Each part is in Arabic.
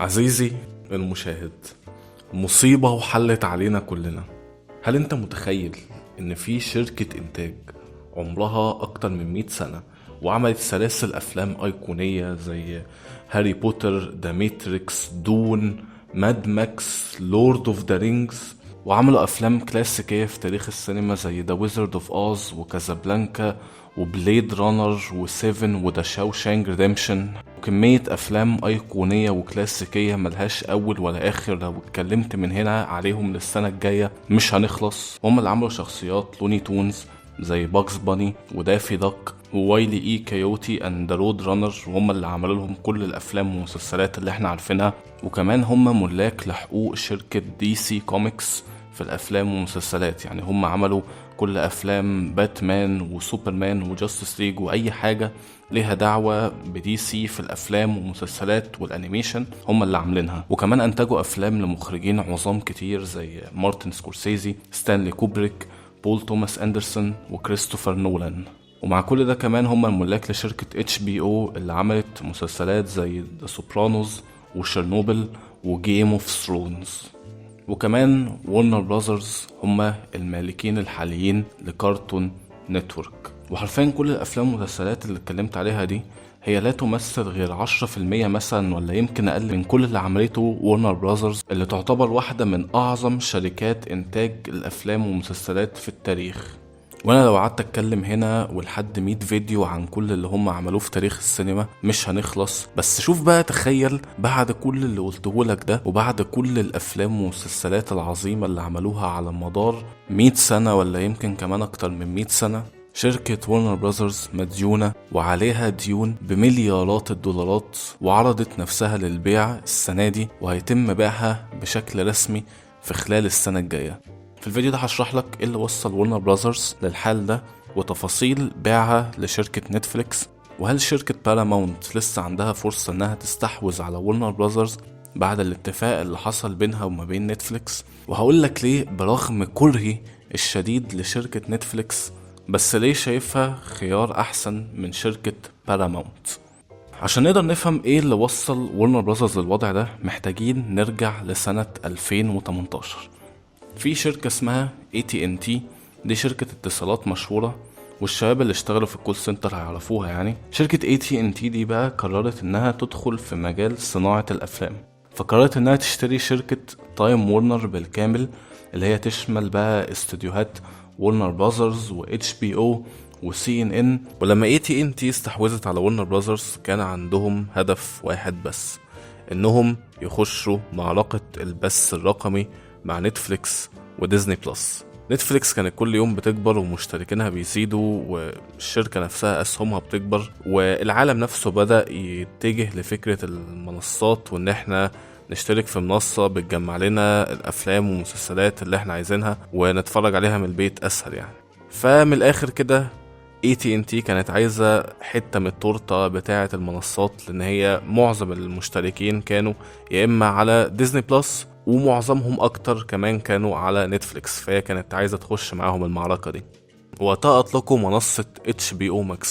عزيزي المشاهد، مصيبة وحلت علينا كلنا. هل انت متخيل ان في شركة انتاج عمرها اكتر من 100 سنة وعملت سلاسل افلام ايقونية زي هاري بوتر، ذا ماتريكس، دون، ماد ماكس، لورد اوف ذا رينجز، وعملوا افلام كلاسيكية في تاريخ السينما زي ذا ويزارد اوف اوز وكازابلانكا وبليد رانر وسيفن وذا شاوشانك ريديمشن، وكمية أفلام أيقونية وكلاسيكية ملهاش أول ولا آخر. لو اتكلمت من هنا عليهم للسنة الجاية مش هنخلص. هم اللي عملوا شخصيات لوني تونز زي باكس باني ودافي داك ووايلي اي كايوتي اند ذا رود رانر، وهم اللي عملوا لهم كل الأفلام والمسلسلات اللي احنا عارفينها. وكمان هم ملاك لحقوق شركة دي سي كوميكس في الأفلام والمسلسلات، يعني هم عملوا كل أفلام باتمان وسوبرمان وجاستس ليج وأي حاجة ليها دعوة بدي سي في الأفلام والمسلسلات والأنيميشن هم اللي عاملينها. وكمان أنتجوا أفلام لمخرجين عظام كتير زي مارتن سكورسيزي، ستانلي كوبريك، بول توماس أندرسون وكريستوفر نولان. ومع كل ده كمان هم الملاك لشركة HBO اللي عملت مسلسلات زي ذا سوبرانوز وشيرنوبل وجيم اوف ثرونز. وكمان وورنر براذرز هم المالكين الحاليين لكارتون نتورك. وحرفيا كل الافلام والمسلسلات اللي اتكلمت عليها دي هي لا تمثل غير 10% مثلا ولا يمكن اقل من كل اللي عملته وورنر براذرز، اللي تعتبر واحدة من اعظم شركات انتاج الافلام والمسلسلات في التاريخ. وانا لو قعدت اتكلم هنا ولحد 100 فيديو عن كل اللي هم عملوه في تاريخ السينما مش هنخلص. بس شوف بقى، تخيل بعد كل اللي قلته لك ده وبعد كل الافلام والمسلسلات العظيمة اللي عملوها على مدار 100 سنة ولا يمكن كمان اكتر من 100 سنة، شركة وورنر براذرز مديونة وعليها ديون بمليارات الدولارات، وعرضت نفسها للبيع السنة دي وهيتم بيعها بشكل رسمي في خلال السنة الجاية. في الفيديو ده هشرح لك ايه اللي وصل وورنر براذرز للحال ده وتفاصيل بيعها لشركة نتفليكس، وهل شركة باراماونت لسه عندها فرصة انها تستحوذ على وورنر براذرز بعد الاتفاق اللي حصل بينها وما بين نتفليكس. وهقول لك ليه برغم كرهي الشديد لشركة نتفليكس بس ليه شايفها خيار احسن من شركة باراماونت. عشان نقدر نفهم ايه اللي وصل وورنر براذرز للوضع ده محتاجين نرجع لسنة 2018. في شركة اسمها AT&T، دي شركة اتصالات مشهورة والشباب اللي اشتغلوا في الكول سنتر هيعرفوها. يعني شركة AT&T دي بقى قررت انها تدخل في مجال صناعة الافلام، فقررت انها تشتري شركة تايم وورنر بالكامل، اللي هي تشمل بقى استوديوهات وورنر براذرز و HBO و CNN. ولما AT&T استحوذت على وورنر براذرز كان عندهم هدف واحد بس، انهم يخشوا معركة البث الرقمي مع نتفليكس وديزني بلس. نتفليكس كانت كل يوم بتكبر ومشتركينها بيزيدوا والشركة نفسها أسهمها بتكبر، والعالم نفسه بدأ يتجه لفكرة المنصات، وإن احنا نشترك في منصة بتجمع لنا الأفلام والمسلسلات اللي احنا عايزينها ونتفرج عليها من البيت أسهل يعني. فمن الآخر كده AT&T كانت عايزة حتة من التورتة بتاعة المنصات، لأن هي معظم المشتركين كانوا يا إما على ديزني بلس ومعظمهم أكتر كمان كانوا على نتفليكس، فهي كانت عايزة تخش معاهم المعركة دي. وقتها أطلقوا منصة HBO Max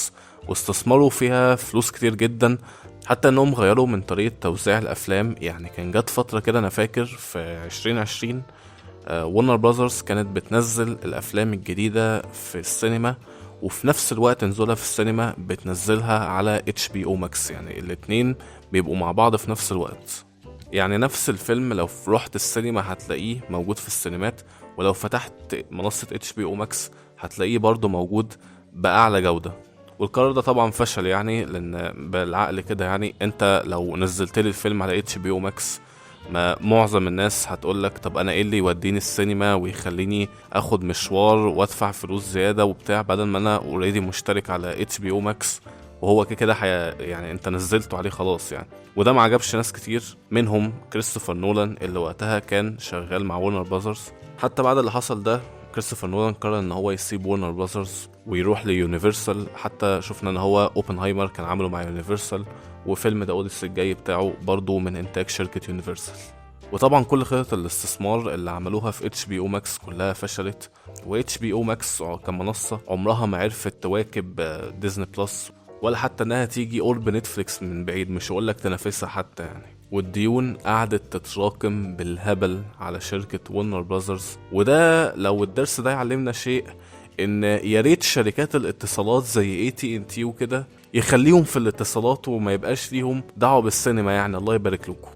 واستثمروا فيها فلوس كتير جدا، حتى انهم غيروا من طريقة توزيع الافلام. يعني كان جات فترة كده انا فاكر في 2020 وورنر براذرز كانت بتنزل الافلام الجديدة في السينما وفي نفس الوقت نزولها في السينما بتنزلها على HBO Max، يعني الاتنين بيبقوا مع بعض في نفس الوقت. يعني نفس الفيلم لو رحت السينما هتلاقيه موجود في السينمات، ولو فتحت منصة HBO Max هتلاقيه برضو موجود بأعلى جودة. والقرار ده طبعا فشل، يعني لان بالعقل كده يعني انت لو نزلت لي الفيلم على HBO Max ما معظم الناس هتقولك طب انا ايه اللي يوديني السينما ويخليني اخد مشوار وادفع فلوس زيادة وبتاع بدل ما انا اوريدي مشترك على HBO Max وهو كده يعني انت نزلته عليه خلاص يعني. وده ما عجبش ناس كتير منهم كريستوفر نولان اللي وقتها كان شغال مع وورنر براذرز. حتى بعد اللي حصل ده كريستوفر نولان قرر ان هو يسيب وورنر براذرز ويروح ليونيفرسال. حتى شفنا ان هو اوبنهايمر كان عامله مع يونيفرسال، وفيلم ذا اوديسي الجاي بتاعه برضو من انتاج شركة يونيفرسال. وطبعا كل خطط الاستثمار اللي عملوها في HBO Max كلها فشلت، و HBO Max كمنصة عمرها ما عرفت تواكب ديزني بلس ولا حتى انها تيجي قرب نتفليكس من بعيد، مش هقولك تنافسها حتى يعني. والديون قعدت تتراكم بالهبل على شركة وورنر براذرز. وده لو الدرس ده يعلمنا شيء، ان يا ريت شركات الاتصالات زي AT&T وكده يخليهم في الاتصالات وما يبقاش ليهم دعوة بالسينما، يعني الله يبارك لكم.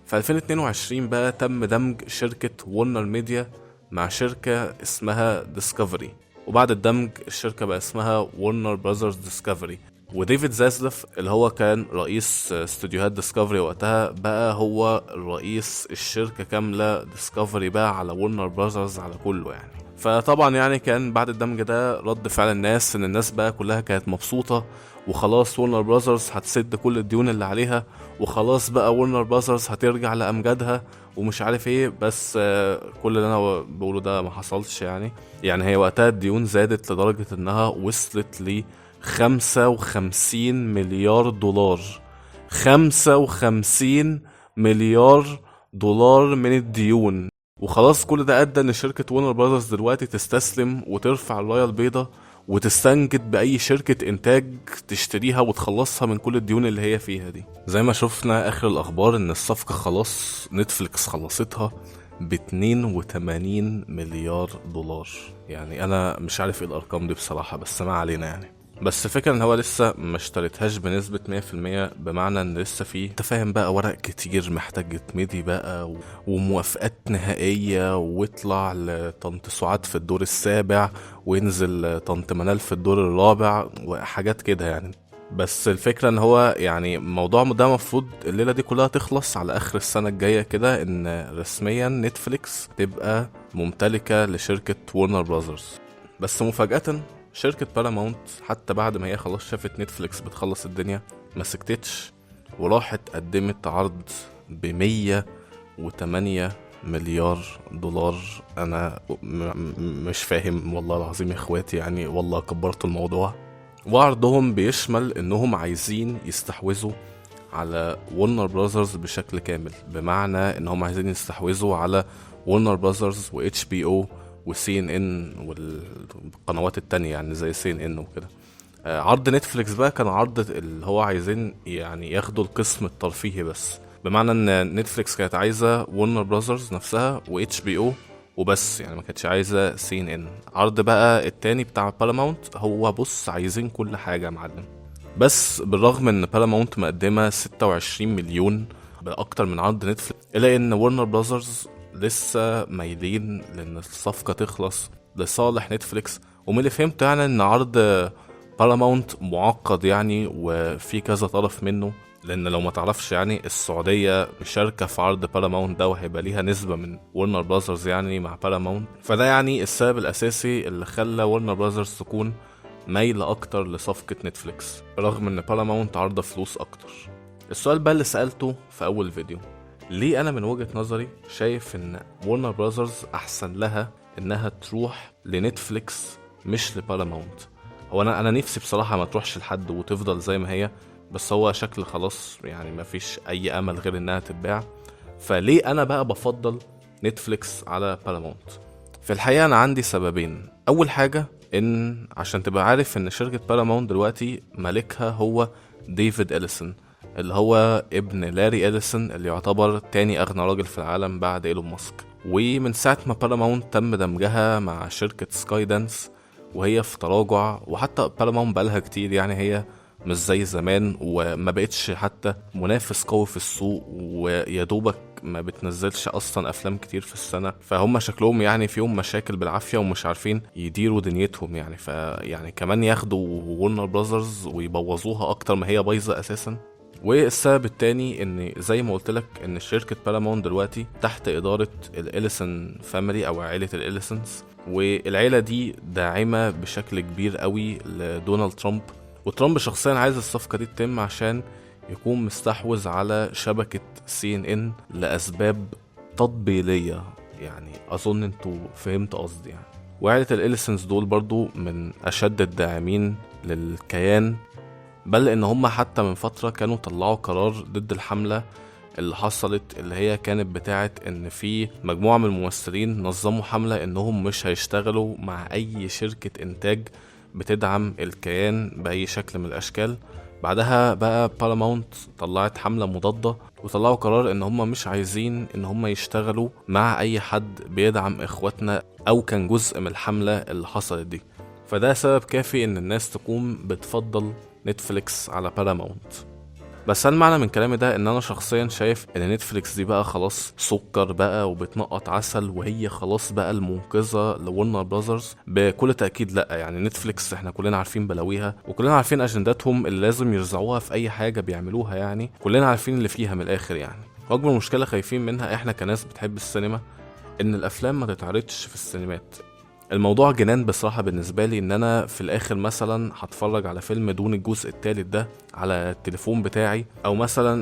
في 2022 بقى تم دمج شركة وورنر ميديا مع شركة اسمها ديسكفري، وبعد الدمج الشركة بقى اسمها وورنر براذرز ديسكفري. وديفيد زازلف اللي هو كان رئيس استوديوهات ديسكفري وقتها بقى هو رئيس الشركة كاملة ديسكفري بقى على وورنر براذرز على كله يعني. فطبعا يعني كان بعد الدمج ده رد فعل الناس ان الناس بقى كلها كانت مبسوطة، وخلاص وورنر براذرز هتسد كل الديون اللي عليها، وخلاص بقى وورنر براذرز هترجع لأمجادها ومش عارف ايه. بس كل اللي انا بقوله ده ما حصلش يعني هي وقتها الديون زادت لدرجة انها وصلت ل 55 مليار دولار. 55 مليار دولار من الديون. وخلاص كل ده ادى ان شركة وورنر براذرز دلوقتي تستسلم وترفع الراية البيضاء وتستنجد بأي شركة إنتاج تشتريها وتخلصها من كل الديون اللي هي فيها دي. زي ما شفنا آخر الأخبار إن الصفقة خلاص نتفليكس خلصتها ب82 مليار دولار. يعني أنا مش عارف إيه الأرقام دي بصراحة، بس ما علينا يعني. بس الفكرة ان هو لسه ما اشتريتهاش بنسبة 100%، بمعنى ان لسه فيه تفاهم بقى ورق كتير محتاج يتمضي بقى وموافقات نهائية، ويطلع لطنط سعاد في الدور السابع وينزل طنط منال في الدور الرابع وحاجات كده يعني. بس الفكرة ان هو يعني الموضوع ده مفروض الليلة دي كلها تخلص على اخر السنة الجاية كده، ان رسميا نتفليكس تبقى ممتلكة لشركة وورنر براذرز. بس مفاجأة شركة باراماونت حتى بعد ما هي خلاص شافت نتفليكس بتخلص الدنيا ما سكتتش، وراحت قدمت عرض ب108 مليار دولار. انا مش فاهم والله العظيم يا اخواتي، يعني والله كبرت الموضوع. وعرضهم بيشمل انهم عايزين يستحوذوا على وورنر براذرز بشكل كامل، بمعنى انهم عايزين يستحوذوا على وورنر براذرز وHBO وCNN والقنوات التانية يعني زي CNN وكده. عرض نتفليكس بقى كان عرض اللي هو عايزين يعني ياخدوا القسم الترفيهي بس، بمعنى ان نتفليكس كانت عايزة وورنر براذرز نفسها وHBO وبس، يعني ما كانتش عايزة CNN. عرض بقى التاني بتاع باراماونت هو بص عايزين كل حاجة يا معلم. بس بالرغم ان باراماونت مقدمة 26 مليون بأكتر من عرض نتفليكس، إلا ان وورنر براذرز لسه مايلين لان الصفقة تخلص لصالح نتفليكس. ومن اللي فهمت يعني ان عرض باراماونت معقد يعني وفي كذا طرف منه، لان لو ما تعرفش يعني السعودية مشاركة في عرض باراماونت ده وهيبقى ليها نسبة من وورنر براذرز يعني مع باراماونت. فده يعني السبب الاساسي اللي خلى وورنر براذرز تكون مايلة اكتر لصفقة نتفليكس، رغم ان باراماونت عرضة فلوس اكتر. السؤال بقى اللي سألته في اول فيديو، ليه انا من وجهة نظري شايف ان وورنر براذرز احسن لها انها تروح لنتفليكس مش لباراماونت؟ هو انا نفسي بصراحة ما تروحش لحد وتفضل زي ما هي، بس هو شكل خلاص يعني ما فيش اي امل غير انها تتباع. فليه انا بقى بفضل نتفليكس على باراماونت؟ في الحقيقة انا عندي سببين. اول حاجة ان عشان تبقى عارف ان شركة باراماونت دلوقتي مالكها هو ديفيد إليسون، اللي هو ابن لاري إليسون اللي يعتبر تاني أغنى راجل في العالم بعد إيلون ماسك. ومن ساعة ما باراماونت تم دمجها مع شركة سكاي دانس وهي في تراجع، وحتى باراماونت بقالها كتير يعني هي مش زي زمان وما بقتش حتى منافس قوي في السوق، ويدوبك ما بتنزلش اصلا افلام كتير في السنة. فهم شكلهم يعني فيهم مشاكل بالعافية ومش عارفين يديروا دنيتهم يعني، فيعني كمان ياخدوا وورنر براذرز ويبوظوها اكتر ما هي بايظة اساسا. والسبب التاني ان زي ما قلت لك ان شركة باراماونت دلوقتي تحت ادارة الإليسون فاميلي او عائلة الإليسونز، والعيلة دي داعمة بشكل كبير قوي لدونالد ترامب. وترامب شخصيا عايز الصفقة دي تتم عشان يكون مستحوذ على شبكة CNN لأسباب تطبيلية، يعني أظن انتوا فهمت قصدي يعني. وعائلة الإليسونز دول برضو من أشد الداعمين للكيان، بل ان هم حتى من فترة كانوا طلعوا قرار ضد الحملة اللي حصلت، اللي هي كانت بتاعت ان في مجموعة من الممثلين نظموا حملة انهم مش هيشتغلوا مع اي شركة انتاج بتدعم الكيان بأي شكل من الاشكال. بعدها بقى باراماونت طلعت حملة مضادة وطلعوا قرار ان هم مش عايزين ان هم يشتغلوا مع اي حد بيدعم اخواتنا او كان جزء من الحملة اللي حصلت دي. فده سبب كافي ان الناس تقوم بتفضل نتفليكس على باراماونت. بس هل معنى من كلامي ده ان انا شخصيا شايف ان نتفليكس دي بقى خلاص سكر بقى وبتنقط عسل وهي خلاص بقى المنقذة لورنر براذرز؟ بكل تأكيد لا. يعني نتفليكس احنا كلنا عارفين بلاويها وكلنا عارفين اجنداتهم اللي لازم يرزعوها في اي حاجة بيعملوها، يعني كلنا عارفين اللي فيها من الاخر يعني. واكبر مشكلة خايفين منها احنا كناس بتحب السينما ان الافلام ما تتعرضش في السينمات. الموضوع جنان بصراحة بالنسبة لي ان انا في الاخر مثلا هتفرج على فيلم دون الجزء الثالث ده على التليفون بتاعي، او مثلا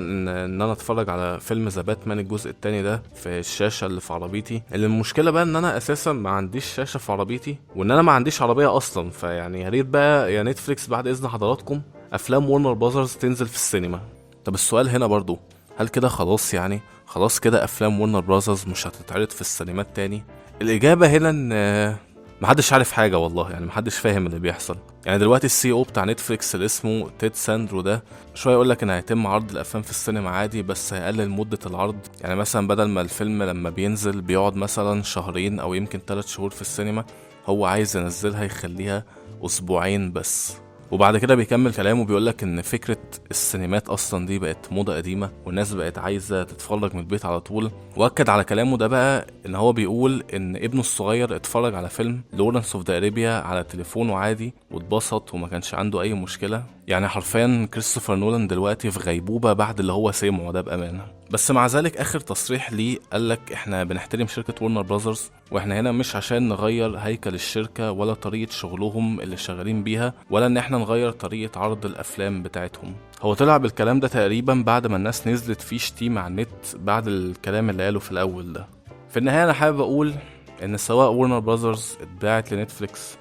ان انا اتفرج على فيلم ذا باتمان الجزء الثاني ده في الشاشة اللي في عربيتي. اللي المشكلة بقى ان انا اساسا ما عنديش شاشة في عربيتي وان انا ما عنديش عربية اصلا. فيعني يا ريت بقى يا نتفليكس بعد اذن حضراتكم افلام ورنر براذرز تنزل في السينما. طب السؤال هنا برضو، هل كده خلاص يعني خلاص كده افلام ورنر براذرز مش هتتعرض في السينمات تاني؟ الاجابة هنا ان محدش عارف حاجة والله، يعني محدش فاهم اللي بيحصل. يعني دلوقتي السي او بتاع نتفليكس اللي اسمه تيد ساندرو ده شوية يقولك ان هيتم عرض الافلام في السينما عادي بس هيقلل مدة العرض. يعني مثلا بدل ما الفيلم لما بينزل بيقعد مثلا شهرين او يمكن 3 شهور في السينما، هو عايز ينزلها يخليها اسبوعين بس. وبعد كده بيكمل كلامه بيقولك ان فكرة السينمات اصلا دي بقت موضة قديمة والناس بقت عايزة تتفرج من البيت على طول. واكد على كلامه ده بقى ان هو بيقول ان ابنه الصغير اتفرج على فيلم لورنس اوف ذا اريبيا على تليفونه عادي واتبسط وما كانش عنده اي مشكلة. يعني حرفيا كريستوفر نولان دلوقتي في غيبوبة بعد اللي هو سمعه ده بأمانة. بس مع ذلك اخر تصريح ليه قالك احنا بنحترم شركة ورنر براذرز واحنا هنا مش عشان نغير هيكل الشركة ولا طريقة شغلهم اللي شغالين بيها ولا ان احنا نغير طريقة عرض الافلام بتاعتهم. هو طلع بالكلام ده تقريبا بعد ما الناس نزلت فيه شتيمة على النت بعد الكلام اللي قاله في الاول ده. في النهاية انا حابب اقول ان سواء ورنر براذرز اتباعت لنتفليكس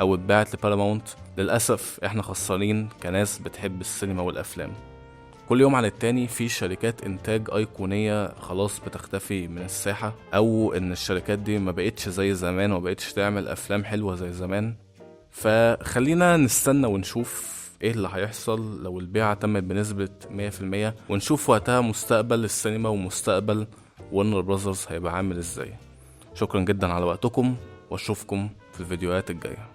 او اتباعت لباراماونت، للأسف احنا خسرانين كناس بتحب السينما والافلام. كل يوم عن التاني في شركات انتاج ايقونية خلاص بتختفي من الساحة، او ان الشركات دي ما بقتش زي زمان وما بقتش تعمل افلام حلوة زي زمان. فخلينا نستنى ونشوف ايه اللي هيحصل لو البيعة تمت بنسبة 100%، ونشوف وقتها مستقبل السينما ومستقبل ورنر براذرز هيبقى عامل ازاي. شكرا جدا على وقتكم واشوفكم في الفيديوهات الجاية.